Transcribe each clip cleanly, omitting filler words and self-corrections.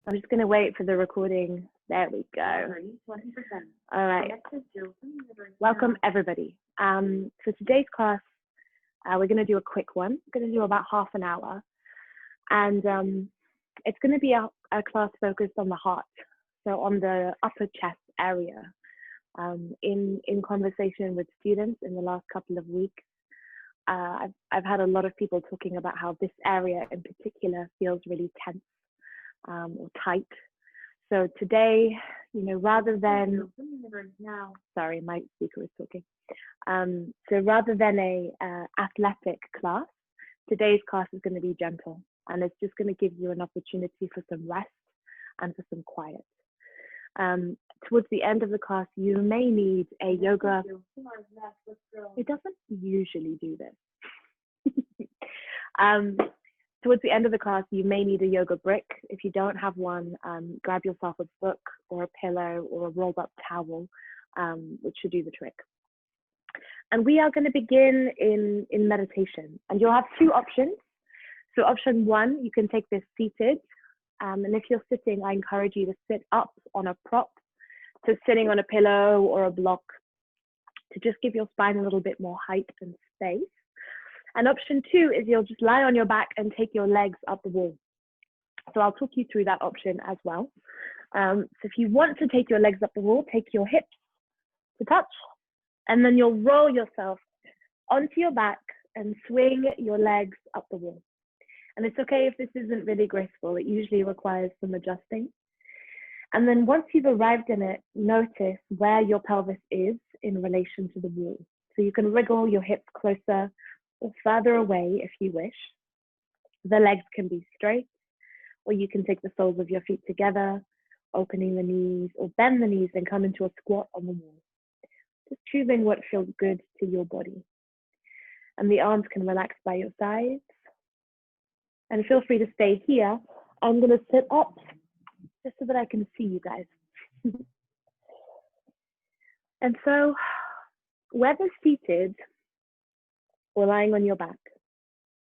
I'm just going to wait for the recording. There we go. 20%. All right. Welcome, everybody. For today's class, we're going to do a quick one. We're going to do about half an hour. And it's going to be a class focused on the heart, so on the upper chest area. In conversation with students in the last couple of weeks, I've had a lot of people talking about how this area in particular feels really tense or tight. So today, rather than, sorry, my speaker is talking. So rather than a athletic class, today's class is going to be gentle, and it's just going to give you an opportunity for some rest and for some quiet. Towards the end of the class, you may need a yoga. It doesn't usually do this. Towards the end of the class, you may need a yoga brick. If you don't have one, grab yourself a book or a pillow or a rolled up towel, which should do the trick. And we are going to begin in meditation. And you'll have two options. So option one, you can take this seated. And if you're sitting, I encourage you to sit up on a prop, so sitting on a pillow or a block, to just give your spine a little bit more height and space. And option two is you'll just lie on your back and take your legs up the wall. So I'll talk you through that option as well. So if you want to take your legs up the wall, take your hips to touch, and then you'll roll yourself onto your back and swing your legs up the wall. And it's okay if this isn't really graceful. It usually requires some adjusting. And then once you've arrived in it, notice where your pelvis is in relation to the wall. So you can wriggle your hips closer or further away if you wish. The legs can be straight, or you can take the soles of your feet together, opening the knees, or bend the knees and come into a squat on the wall. Just choosing what feels good to your body. And the arms can relax by your sides. And feel free to stay here. I'm going to sit up just so that I can see you guys. And so, whether seated or lying on your back,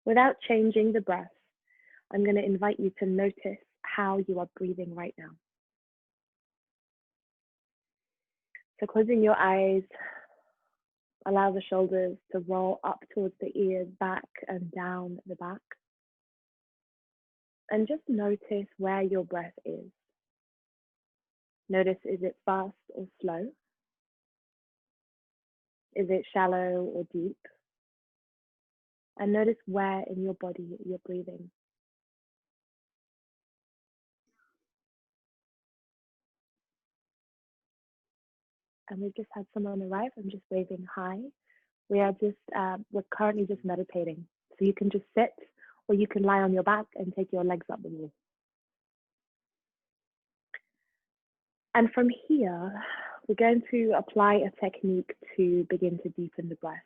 without changing the breath, I'm going to invite you to notice how you are breathing right now. So closing your eyes, allow the shoulders to roll up towards the ears, back and down the back. And just notice where your breath is. Notice, is it fast or slow? Is it shallow or deep? And notice where in your body you're breathing. And we've just had someone arrive. I'm just waving hi. We're currently just meditating. So you can just sit, or you can lie on your back and take your legs up the wall. And from here, we're going to apply a technique to begin to deepen the breath.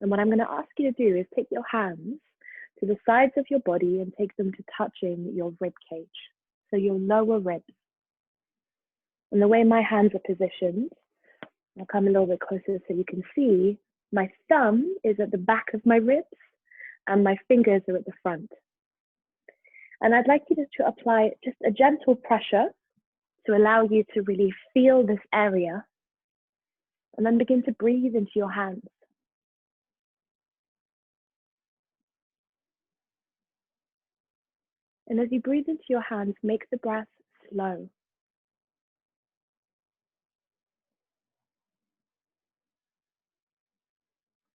And what I'm going to ask you to do is take your hands to the sides of your body and take them to touching your rib cage, so your lower ribs. And the way my hands are positioned, I'll come a little bit closer so you can see, my thumb is at the back of my ribs and my fingers are at the front. And I'd like you to apply just a gentle pressure to allow you to really feel this area, and then begin to breathe into your hands. And as you breathe into your hands, make the breath slow.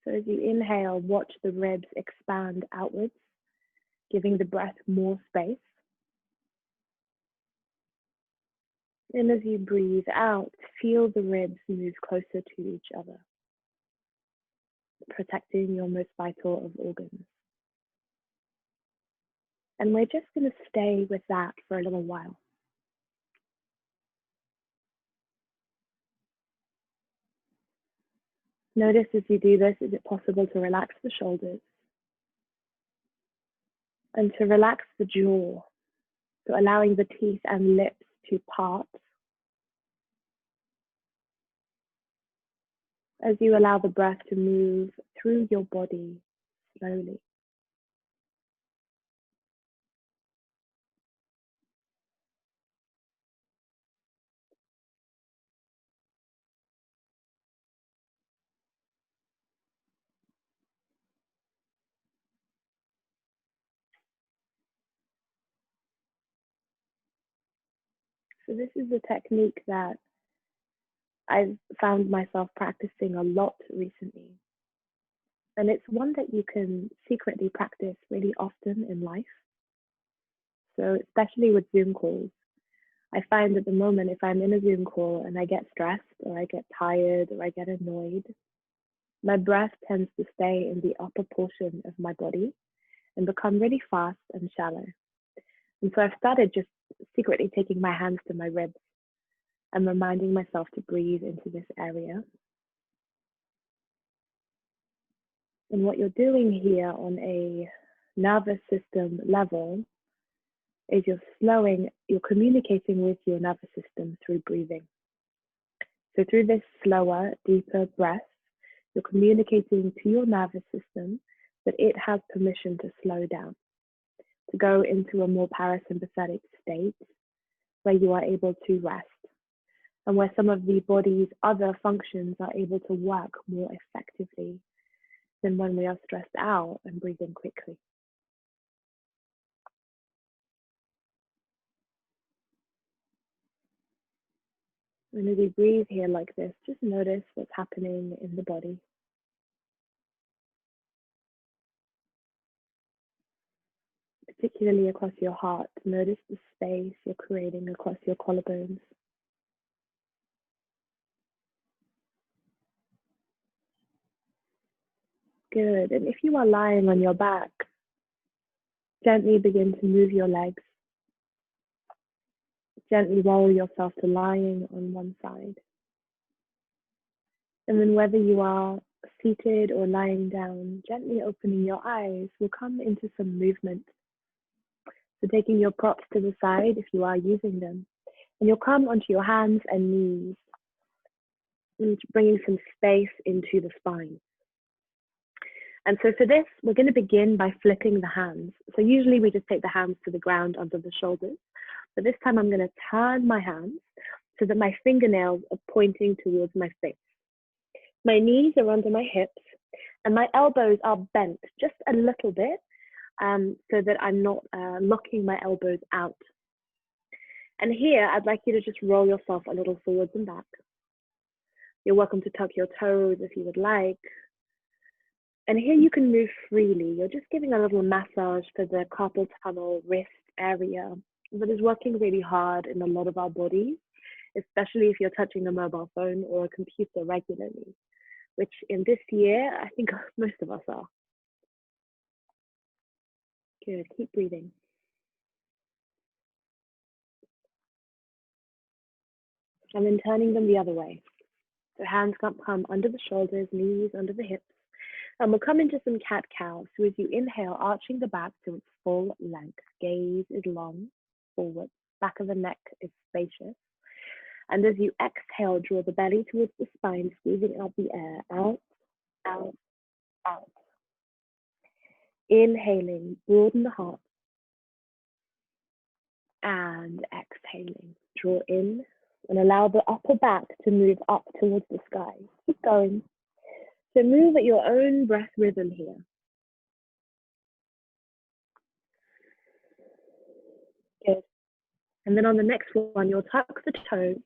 So as you inhale, watch the ribs expand outwards, giving the breath more space. And as you breathe out, feel the ribs move closer to each other, protecting your most vital of organs. And we're just going to stay with that for a little while. Notice as you do this, is it possible to relax the shoulders and to relax the jaw, so allowing the teeth and lips to part as you allow the breath to move through your body slowly. So this is a technique that I've found myself practicing a lot recently. And it's one that you can secretly practice really often in life. So especially with Zoom calls, I find at the moment if I'm in a Zoom call and I get stressed or I get tired or I get annoyed, my breath tends to stay in the upper portion of my body and become really fast and shallow. And so I've started just secretly taking my hands to my ribs and reminding myself to breathe into this area. And what you're doing here on a nervous system level is you're communicating with your nervous system through breathing. So through this slower, deeper breath, you're communicating to your nervous system that it has permission to slow down, to go into a more parasympathetic state where you are able to rest and where some of the body's other functions are able to work more effectively than when we are stressed out and breathing quickly. And as you breathe here like this, just notice what's happening in the body. Particularly across your heart, notice the space you're creating across your collarbones. Good. And if you are lying on your back, gently begin to move your legs. Gently roll yourself to lying on one side. And then whether you are seated or lying down, gently opening your eyes will come into some movement. So taking your props to the side if you are using them. And you'll come onto your hands and knees and bringing some space into the spine. And so for this, we're going to begin by flipping the hands. So usually we just take the hands to the ground under the shoulders. But this time I'm going to turn my hands so that my fingernails are pointing towards my face. My knees are under my hips and my elbows are bent just a little bit so that I'm not locking my elbows out. And here, I'd like you to just roll yourself a little forwards and back. You're welcome to tuck your toes if you would like. And here you can move freely. You're just giving a little massage for the carpal tunnel wrist area that is working really hard in a lot of our bodies, especially if you're touching a mobile phone or a computer regularly, which in this year, I think most of us are. Good, keep breathing. And then turning them the other way. So hands come under the shoulders, knees under the hips. And we'll come into some cat-cow. So as you inhale, arching the back to its full length. Gaze is long, forward. Back of the neck is spacious. And as you exhale, draw the belly towards the spine, squeezing out the air. Out, out, out. Inhaling, broaden the heart. And exhaling, draw in and allow the upper back to move up towards the sky. Keep going. So move at your own breath rhythm here. Good. And then on the next one, you'll tuck the toes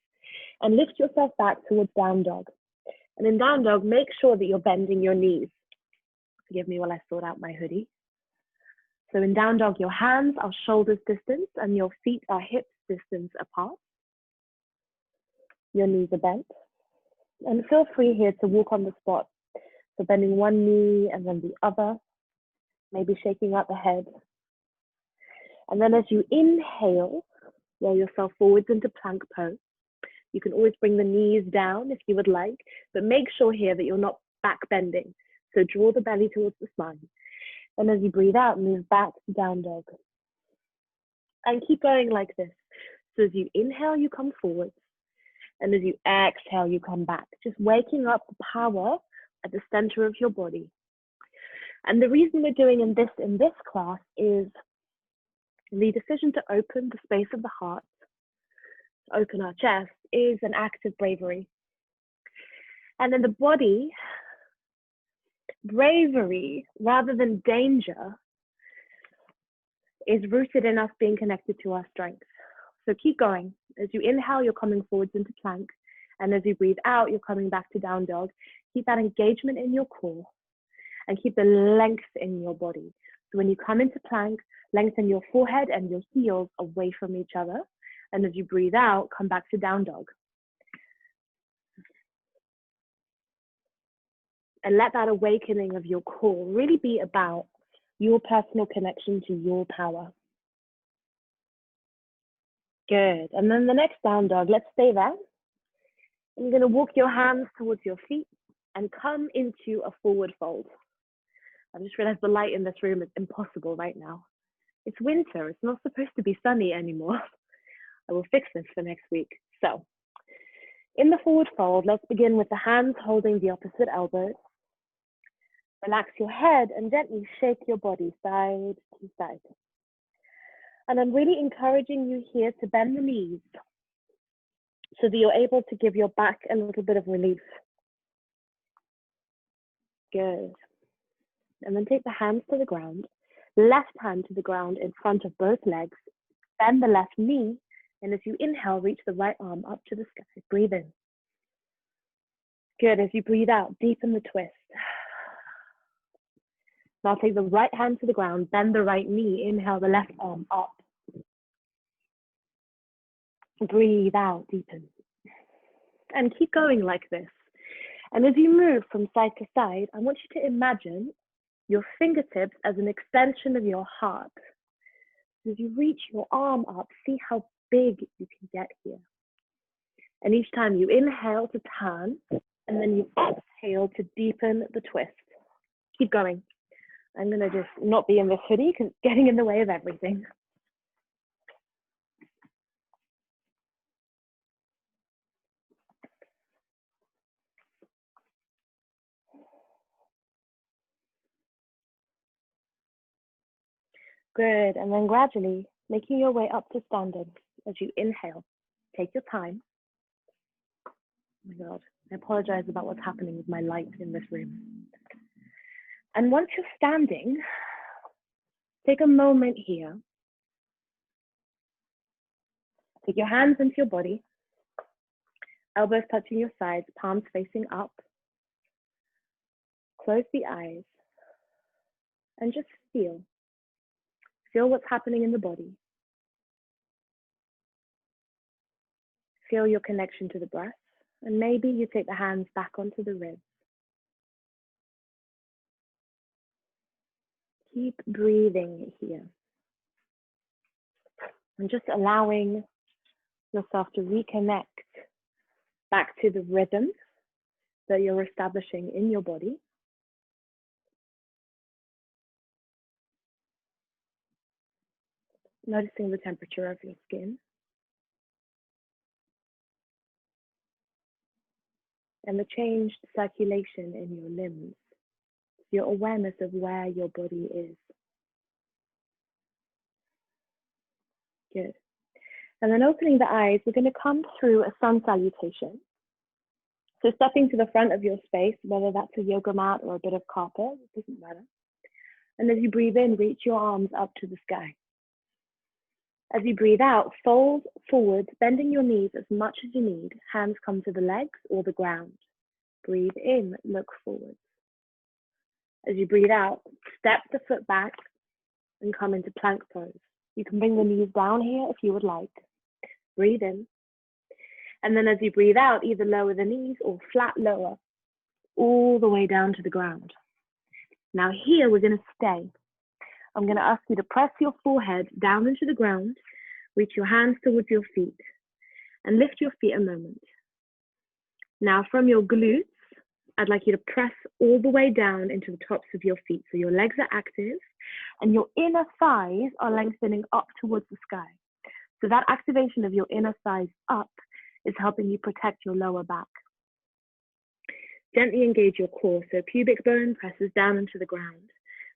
and lift yourself back towards down dog. And in down dog, make sure that you're bending your knees. Forgive me while I sort out my hoodie. So in down dog, your hands are shoulders distance and your feet are hips distance apart. Your knees are bent. And feel free here to walk on the spot. So bending one knee and then the other, maybe shaking out the head. And then as you inhale, roll yourself forwards into plank pose. You can always bring the knees down if you would like, but make sure here that you're not back bending. So draw the belly towards the spine. And as you breathe out, move back to down dog. And keep going like this. So as you inhale, you come forwards. And as you exhale, you come back. Just waking up the power at the center of your body. And the reason we're doing in this class is the decision to open the space of the heart, to open our chest, is an act of bravery. And in the body, bravery, rather than danger, is rooted in us being connected to our strength. So keep going. As you inhale, you're coming forwards into plank. And as you breathe out, you're coming back to down dog. Keep that engagement in your core and keep the length in your body. So when you come into plank, lengthen your forehead and your heels away from each other. And as you breathe out, come back to down dog. And let that awakening of your core really be about your personal connection to your power. Good. And then the next down dog, let's stay there. And you're going to walk your hands towards your feet and come into a forward fold. I've just realized the light in this room is impossible right now. It's winter. It's not supposed to be sunny anymore. I will fix this for next week. So in the forward fold, let's begin with the hands holding the opposite elbows. Relax your head and gently shake your body side to side. And I'm really encouraging you here to bend the knees so that you're able to give your back a little bit of relief. Good. And then take the hands to the ground, left hand to the ground in front of both legs, bend the left knee, and as you inhale, reach the right arm up to the sky. Breathe in. Good. As you breathe out, deepen the twist. Now take the right hand to the ground, bend the right knee, inhale the left arm up. Breathe out, deepen. And keep going like this. And as you move from side to side, I want you to imagine your fingertips as an extension of your heart. As you reach your arm up, see how big you can get here. And each time you inhale to turn, and then you exhale to deepen the twist. Keep going. I'm going to just not be in this hoodie because it's getting in the way of everything. Good. And then gradually making your way up to standing as you inhale. Take your time. Oh my God, I apologize about what's happening with my light in this room. And once you're standing, take a moment here. Take your hands into your body, elbows touching your sides, palms facing up. Close the eyes and just feel. Feel what's happening in the body. Feel your connection to the breath. And maybe you take the hands back onto the ribs. Keep breathing here. And just allowing yourself to reconnect back to the rhythm that you're establishing in your body. Noticing the temperature of your skin. And the changed circulation in your limbs. Your awareness of where your body is. Good. And then opening the eyes, we're going to come through a sun salutation. So stepping to the front of your space, whether that's a yoga mat or a bit of carpet, it doesn't matter. And as you breathe in, reach your arms up to the sky. As you breathe out, fold forward, bending your knees as much as you need. Hands come to the legs or the ground. Breathe in, look forward. As you breathe out, step the foot back and come into plank pose. You can bring the knees down here if you would like. Breathe in. And then as you breathe out, either lower the knees or flat lower, all the way down to the ground. Now here we're going to stay. I'm going to ask you to press your forehead down into the ground, reach your hands towards your feet, and lift your feet a moment. Now from your glutes, I'd like you to press all the way down into the tops of your feet. So your legs are active and your inner thighs are lengthening up towards the sky. So that activation of your inner thighs up is helping you protect your lower back. Gently engage your core. So pubic bone presses down into the ground.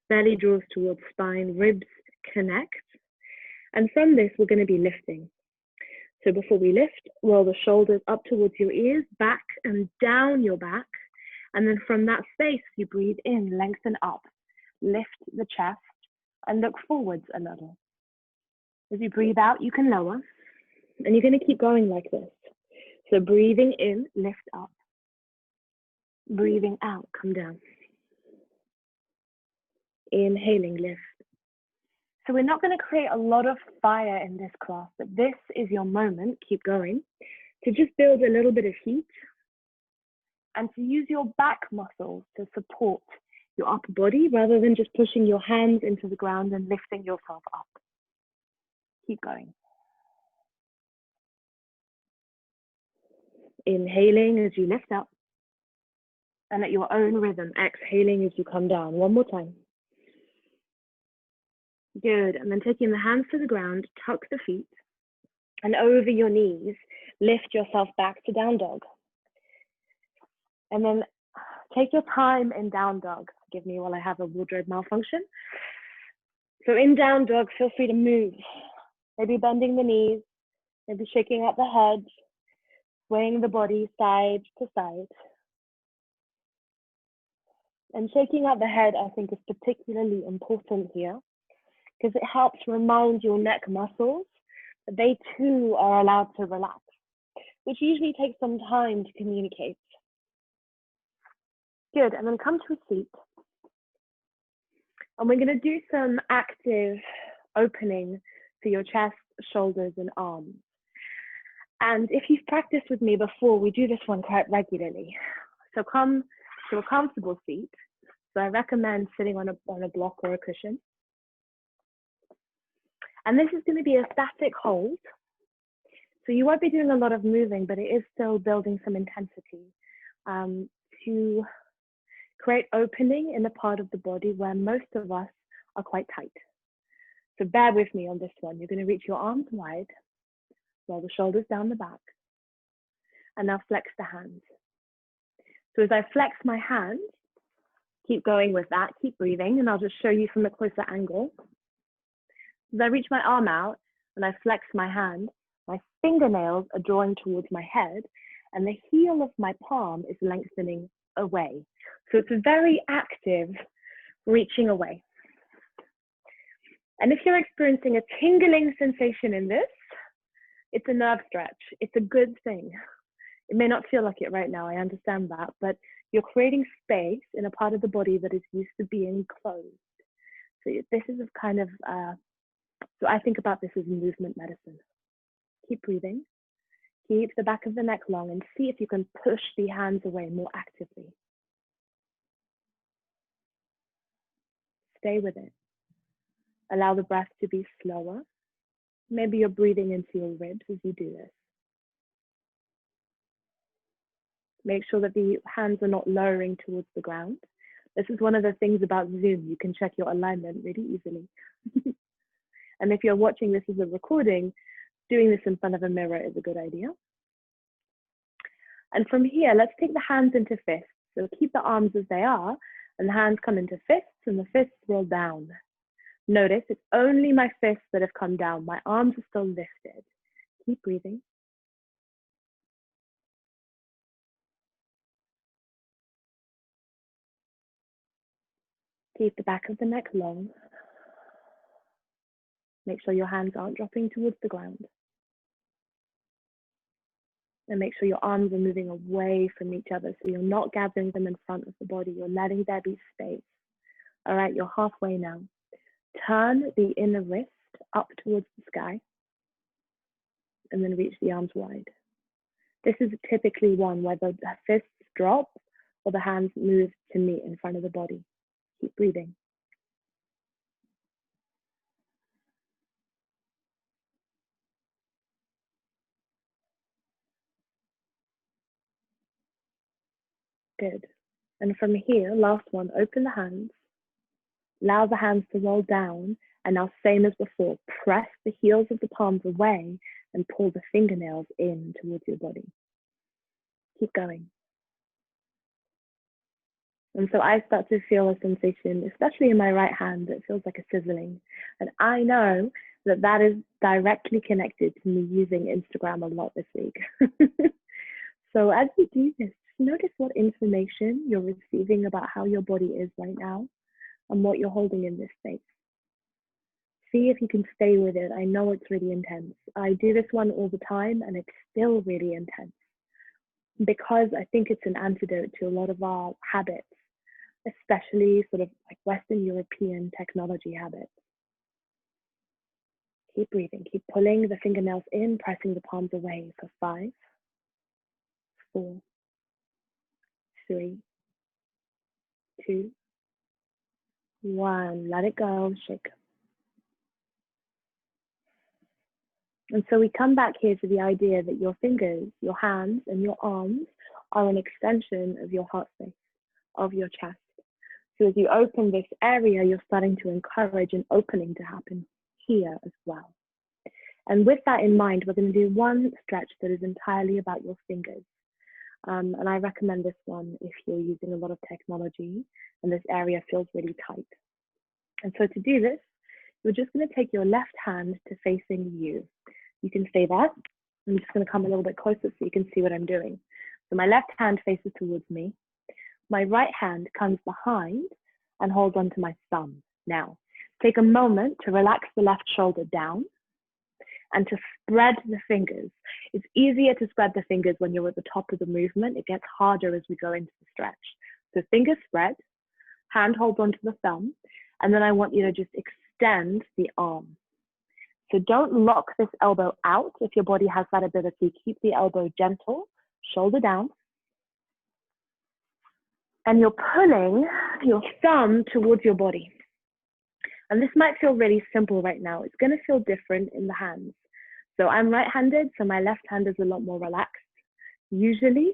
Belly draws towards spine, ribs connect. And from this, we're going to be lifting. So before we lift, roll the shoulders up towards your ears, back and down your back. And then from that space, you breathe in, lengthen up, lift the chest, and look forwards a little. As you breathe out, you can lower. And you're going to keep going like this. So breathing in, lift up. Breathing out, come down. Inhaling, lift. So we're not going to create a lot of fire in this class, but this is your moment, keep going, to just build a little bit of heat and to use your back muscles to support your upper body rather than just pushing your hands into the ground and lifting yourself up. Keep going. Inhaling as you lift up and at your own rhythm, exhaling as you come down. One more time. Good, and then taking the hands to the ground, tuck the feet, and over your knees, lift yourself back to down dog. And then take your time in down dog. Forgive me while I have a wardrobe malfunction. So in down dog, feel free to move. Maybe bending the knees, maybe shaking out the head, swaying the body side to side. And shaking out the head, I think, is particularly important here, because it helps remind your neck muscles that they too are allowed to relax, which usually takes some time to communicate. Good, and then come to a seat. And we're going to do some active opening for your chest, shoulders, and arms. And if you've practiced with me before, we do this one quite regularly. So come to a comfortable seat. So I recommend sitting on a block or a cushion. And this is going to be a static hold. So you won't be doing a lot of moving, but it is still building some intensity to create opening in the part of the body where most of us are quite tight. So bear with me on this one. You're going to reach your arms wide, roll the shoulders down the back, and now flex the hands. So as I flex my hands, keep going with that, keep breathing, and I'll just show you from a closer angle. As I reach my arm out and I flex my hand, my fingernails are drawing towards my head and the heel of my palm is lengthening away. So it's a very active reaching away. And if you're experiencing a tingling sensation in this, it's a nerve stretch. It's a good thing. It may not feel like it right now, I understand that, but you're creating space in a part of the body that is used to being closed. So this is a kind of, so I think about this as movement medicine. Keep breathing, keep the back of the neck long, and see if you can push the hands away more actively. Stay with it. Allow the breath to be slower. Maybe you're breathing into your ribs as you do this. Make sure that the hands are not lowering towards the ground. This is one of the things about Zoom. You can check your alignment really easily. And if you're watching this as a recording, doing this in front of a mirror is a good idea. And from here, let's take the hands into fists. So keep the arms as they are, and the hands come into fists, and the fists roll down. Notice it's only my fists that have come down. My arms are still lifted. Keep breathing. Keep the back of the neck long. Make sure your hands aren't dropping towards the ground. And make sure your arms are moving away from each other, so you're not gathering them in front of the body. You're letting there be space. All right, you're halfway now. Turn the inner wrist up towards the sky and then reach the arms wide. This is typically one where the fists drop or the hands move to meet in front of the body. Keep breathing. Good. And from here, last one, open the hands. Allow the hands to roll down. And now, same as before, press the heels of the palms away and pull the fingernails in towards your body. Keep going. And so I start to feel a sensation, especially in my right hand, that feels like a sizzling. And I know that that is directly connected to me using Instagram a lot this week. So as you do this, notice what information you're receiving about how your body is right now and what you're holding in this space. see if you can stay with it. I know it's really intense. I do this one all the time and it's still really intense because I think it's an antidote to a lot of our habits, especially sort of like Western European technology habits. Keep breathing, keep pulling the fingernails in, pressing the palms away for 5, 4, 3, 2, 1. Let it go, shake. And so we come back here to the idea that your fingers, your hands, and your arms are an extension of your heart space, of your chest. So as you open this area, you're starting to encourage an opening to happen here as well. And with that in mind, we're going to do one stretch that is entirely about your fingers. And I recommend this one if you're using a lot of technology and this area feels really tight. And so to do this, you're just going to take your left hand to facing you. You can stay there. I'm just going to come a little bit closer so you can see what I'm doing. So my left hand faces towards me. My right hand comes behind and holds onto my thumb. Now, take a moment to relax the left shoulder down and to spread the fingers. It's easier to spread the fingers when you're at the top of the movement. It gets harder as we go into the stretch. So fingers spread, hand holds onto the thumb, and then I want you to just extend the arm. So don't lock this elbow out if your body has that ability. Keep the elbow gentle, shoulder down. And you're pulling your thumb towards your body. And this might feel really simple right now. It's going to feel different in the hands. So I'm right-handed, so my left hand is a lot more relaxed, usually.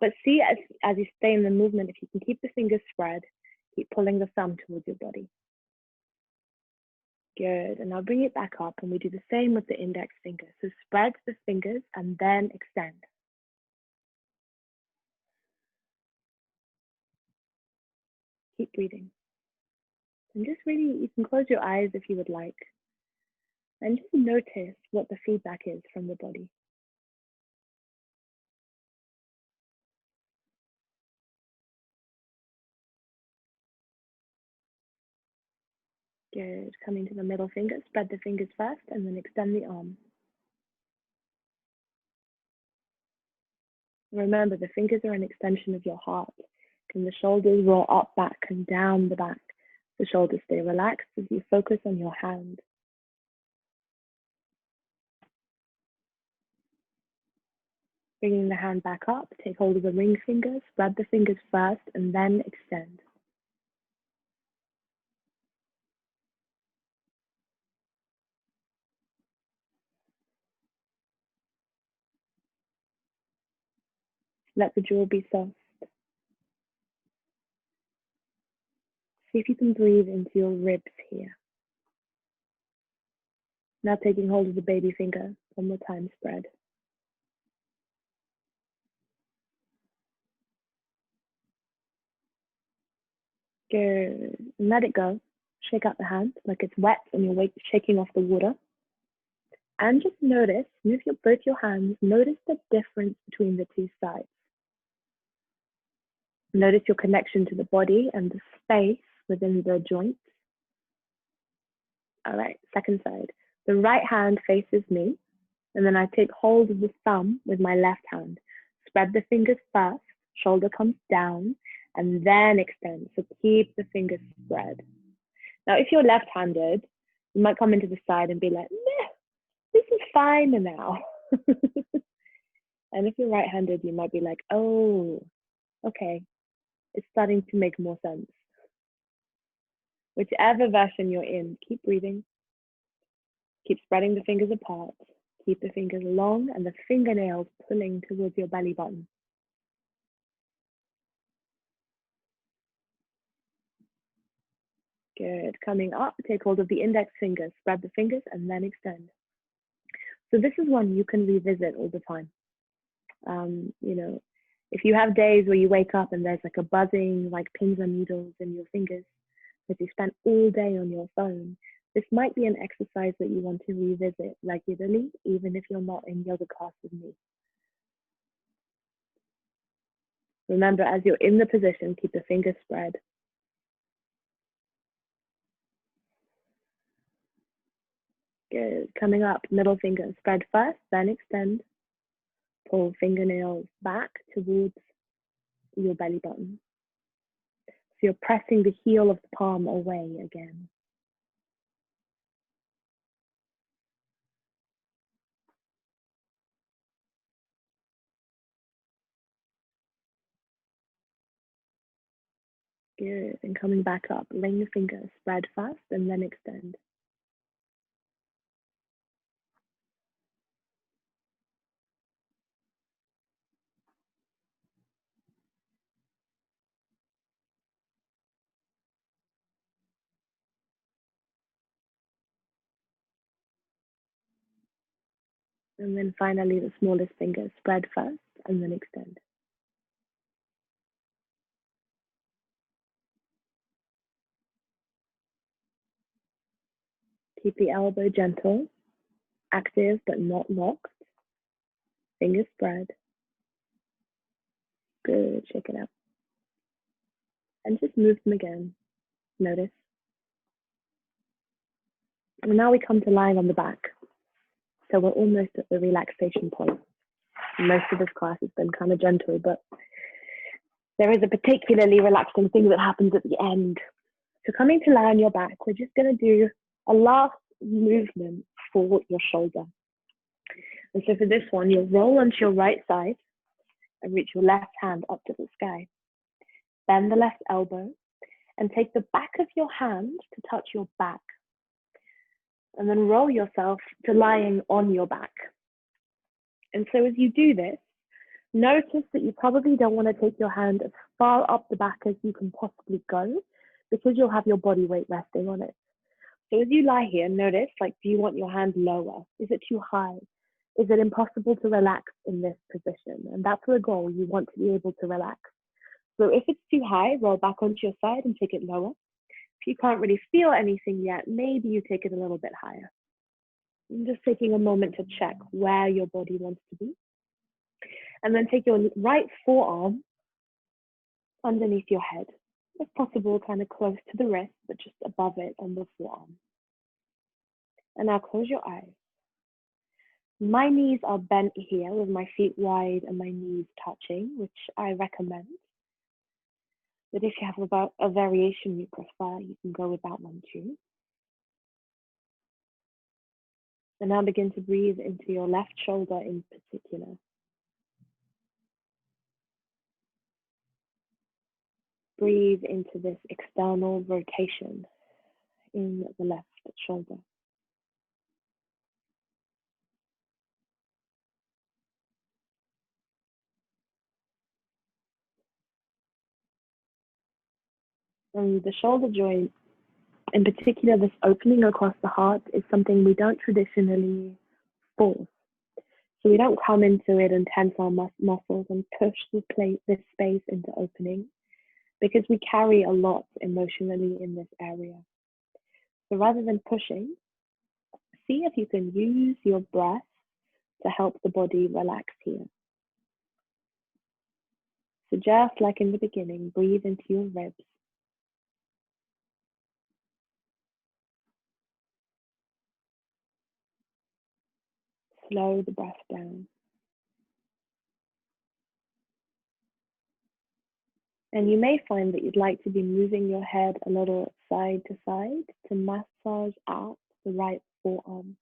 But see, as you stay in the movement, if you can keep the fingers spread, keep pulling the thumb towards your body. Good, and I'll bring it back up and we do the same with the index finger. So spread the fingers and then extend. Keep breathing. And just really, you can close your eyes if you would like. And just notice what the feedback is from the body. Good, coming to the middle finger, spread the fingers first and then extend the arm. Remember, the fingers are an extension of your heart. And the shoulders roll up, back, and down the back. The shoulders stay relaxed as you focus on your hand. Bringing the hand back up, take hold of the ring finger, spread the fingers first, and then extend. Let the jaw be soft. See if you can breathe into your ribs here. Now taking hold of the baby finger, one more time, spread. Good, and let it go. Shake out the hand like it's wet and you're shaking off the water. And just notice, move both your hands, notice the difference between the two sides. Notice your connection to the body and the space within the joints. All right, second side. The right hand faces me, and then I take hold of the thumb with my left hand. Spread the fingers first, shoulder comes down, and then extend. So keep the fingers spread. Now, if you're left-handed, you might come into the side and be like, meh, this is fine now. And if you're right-handed, you might be like, oh, okay, it's starting to make more sense. Whichever version you're in, keep breathing. Keep spreading the fingers apart. Keep the fingers long and the fingernails pulling towards your belly button. Good. Coming up, take hold of the index finger, spread the fingers, and then extend. So this is one you can revisit all the time. You know, if you have days where you wake up and there's like a buzzing, like pins and needles in your fingers, because you spent all day on your phone, this might be an exercise that you want to revisit regularly, even if you're not in yoga class with me. Remember, as you're in the position, keep the fingers spread. Good. Coming up, middle finger spread first, then extend. Pull fingernails back towards your belly button. So you're pressing the heel of the palm away again. Good. And coming back up, ring finger spread first and then extend. And then finally, the smallest finger spread first and then extend. Keep the elbow gentle, active but not locked. Fingers spread. Good, shake it out. And just move them again. Notice. And now we come to lying on the back. So we're almost at the relaxation point. Most of this class has been kind of gentle, but there is a particularly relaxing thing that happens at the end. So coming to lie on your back, we're just going to do a last movement for your shoulder. And so for this one, you'll roll onto your right side and reach your left hand up to the sky. Bend the left elbow and take the back of your hand to touch your back. And then roll yourself to lying on your back. And so as you do this, notice that you probably don't want to take your hand as far up the back as you can possibly go, because you'll have your body weight resting on it. So as you lie here, notice, like, do you want your hand lower? Is it too high? Is it impossible to relax in this position? And that's the goal. You want to be able to relax. So if it's too high, roll back onto your side and take it lower. If you can't really feel anything yet, maybe you take it a little bit higher. I'm just taking a moment to check where your body wants to be. And then take your right forearm underneath your head. If possible, kind of close to the wrist, but just above it on the forearm. And now close your eyes. My knees are bent here with my feet wide and my knees touching, which I recommend. But if you have about a variation you prefer, you can go with that one too. And now begin to breathe into your left shoulder in particular. Breathe into this external rotation in the left shoulder. And the shoulder joint, in particular, this opening across the heart, is something we don't traditionally force. So we don't come into it and tense our muscles and push this space into opening, because we carry a lot emotionally in this area. So rather than pushing, see if you can use your breath to help the body relax here. So just like in the beginning, breathe into your ribs. Slow the breath down. And you may find that you'd like to be moving your head a little side to massage out the right forearm.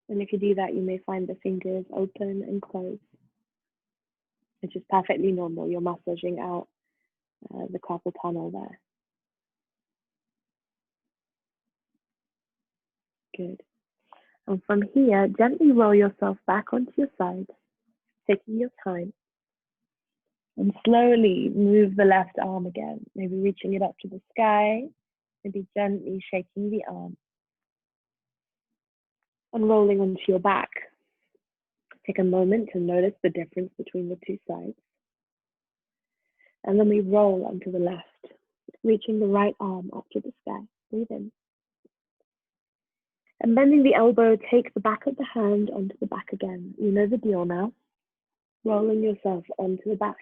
And if you do that, you may find the fingers open and close, which is perfectly normal. You're massaging out the carpal tunnel there. Good. And from here, gently roll yourself back onto your side, taking your time. And slowly move the left arm again, maybe reaching it up to the sky, maybe gently shaking the arm. And rolling onto your back. Take a moment to notice the difference between the two sides. And then we roll onto the left, reaching the right arm up to the sky. Breathe in. And bending the elbow, take the back of the hand onto the back again. You know the deal now. rolling yourself onto the back.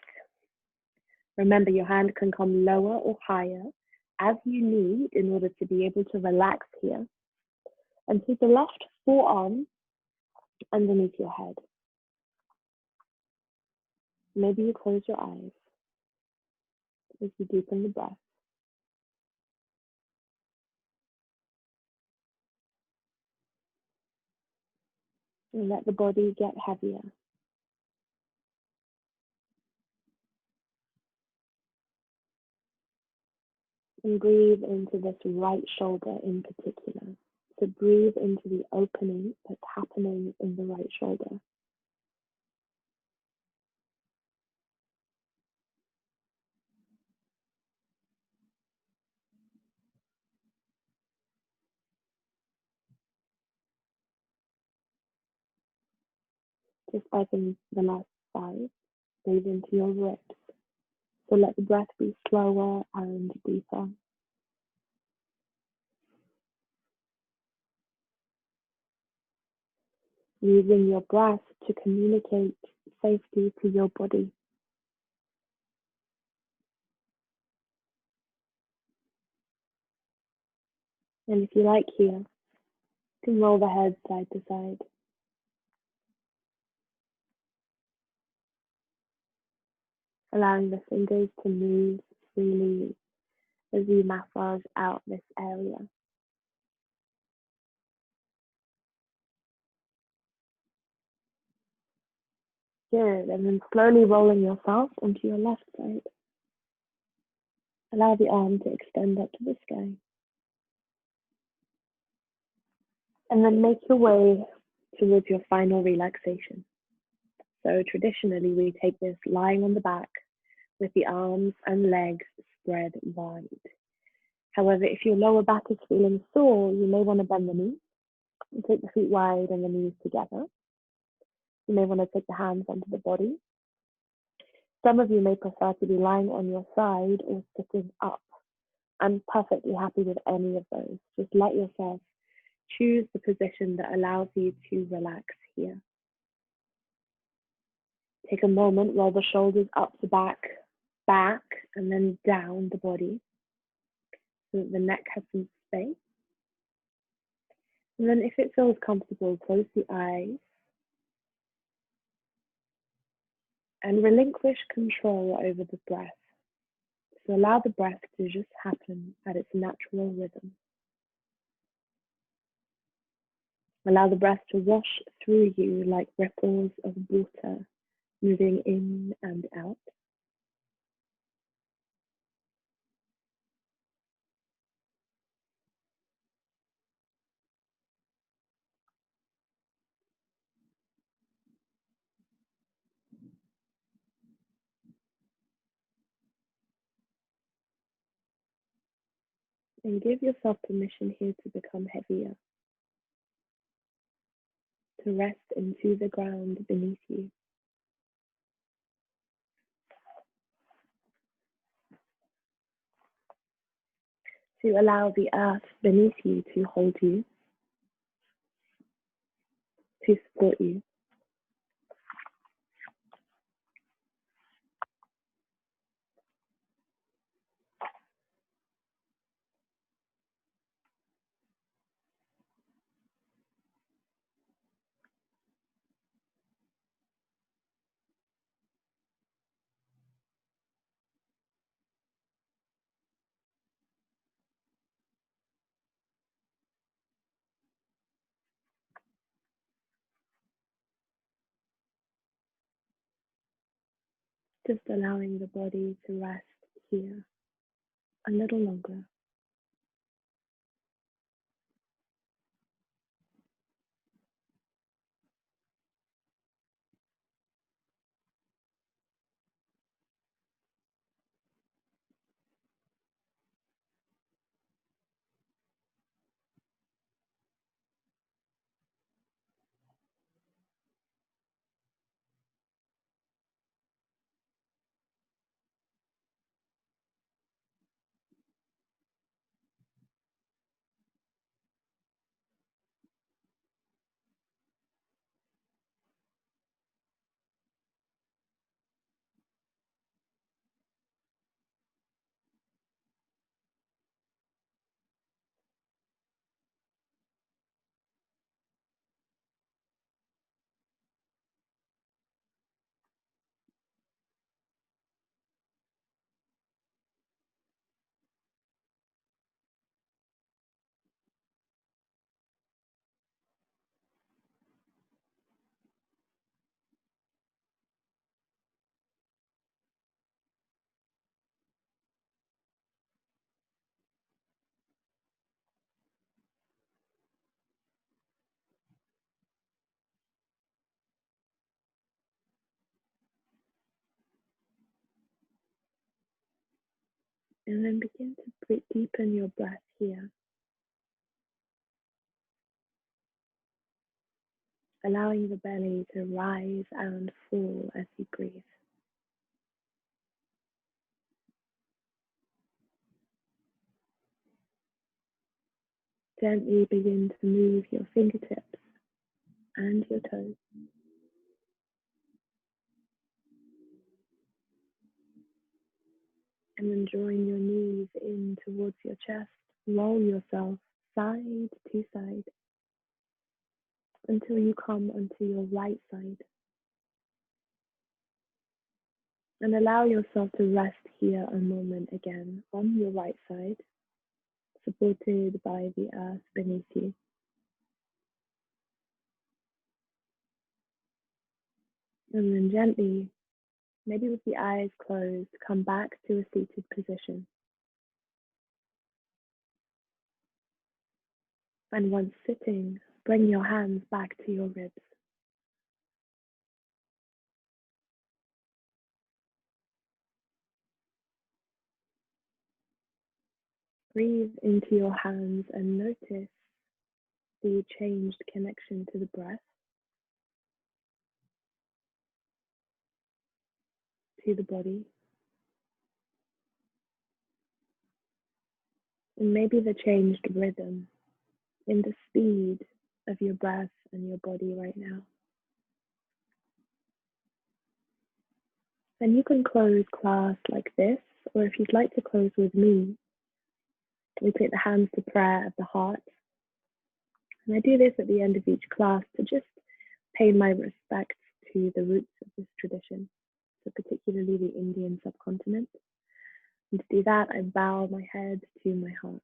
Remember, your hand can come lower or higher as you need in order to be able to relax here. And take the left forearm underneath your head. Maybe you close your eyes as you deepen the breath. And let the body get heavier. And breathe into this right shoulder in particular. So breathe into the opening that's happening in the right shoulder. Just like in the last 5, breathe into your ribs. So let the breath be slower and deeper. Using your breath to communicate safety to your body. And if you like here, you can roll the head side to side. Allowing the fingers to move freely as you massage out this area. Good, and then slowly rolling yourself onto your left side. Allow the arm to extend up to the sky. And then make your way towards your final relaxation. So traditionally, we take this lying on the back with the arms and legs spread wide. However, if your lower back is feeling sore, you may want to bend the knees and take the feet wide and the knees together. You may want to take the hands onto the body. Some of you may prefer to be lying on your side or sitting up. I'm perfectly happy with any of those. Just let yourself choose the position that allows you to relax here. Take a moment, roll the shoulders up to back, and then down the body so that the neck has some space. And then if it feels comfortable, close the eyes and relinquish control over the breath. So allow the breath to just happen at its natural rhythm. Allow the breath to wash through you like ripples of water, moving in and out. And give yourself permission here to become heavier, to rest into the ground beneath you. To allow the earth beneath you to hold you, to support you. Just allowing the body to rest here a little longer. And then begin to deepen your breath here, allowing the belly to rise and fall as you breathe. Gently begin to move your fingertips and your toes. And then drawing your knees in towards your chest, roll yourself side to side until you come onto your right side. And allow yourself to rest here a moment again on your right side, supported by the earth beneath you. And then gently, maybe with the eyes closed, come back to a seated position. And once sitting, bring your hands back to your ribs. Breathe into your hands and notice the changed connection to the breath, to the body, and maybe the changed rhythm in the speed of your breath and your body right now. And you can close class like this, or if you'd like to close with me, we take the hands to prayer of the heart. And I do this at the end of each class to just pay my respects to the roots of this tradition, so particularly the Indian subcontinent. And to do that, I bow my head to my heart.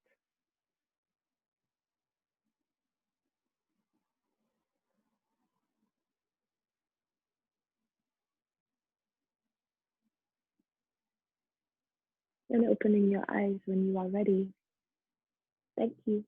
And opening your eyes when you are ready. Thank you.